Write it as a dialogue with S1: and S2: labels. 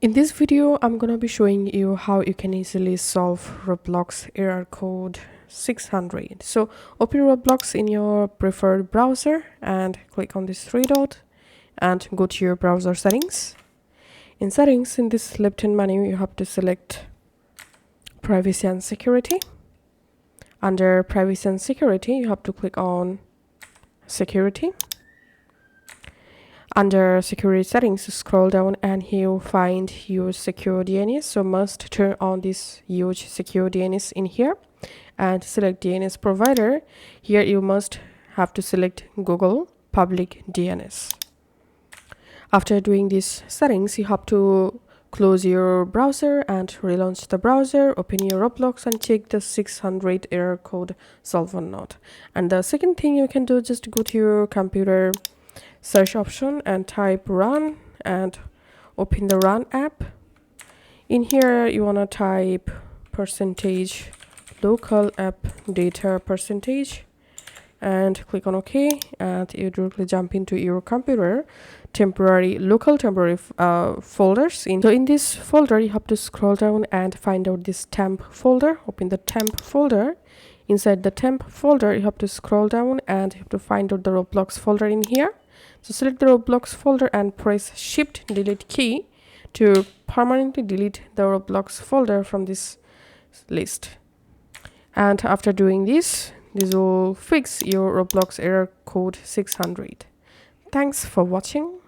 S1: In this video, I'm gonna be showing you how you can easily solve Roblox Error Code 600. So open Roblox in your preferred browser and click on this three dot and go to your browser settings. In settings, in this left-hand menu, you have to select privacy and security. Under privacy and security, you have to click on security. Under security settings, scroll down and here you'll find use secure DNS. So must turn on this use secure DNS in here and select DNS provider. Here you must have to select Google public DNS. After doing these settings, you have to close your browser and relaunch the browser, open your Roblox and check the 600 error code solved or not. And the second thing you can do, just go to your computer search option and type run and open the run app. In here you want to type percentage local app data percentage and click on OK, and you directly jump into your computer local temporary folders. So in this folder you have to scroll down and find out this temp folder. Open the temp folder. Inside the temp folder you have to scroll down and you have to find out the Roblox folder in here. So select the Roblox folder and press Shift Delete key to permanently delete the Roblox folder from this list. And after doing this will fix your Roblox error code 600. Thanks for watching.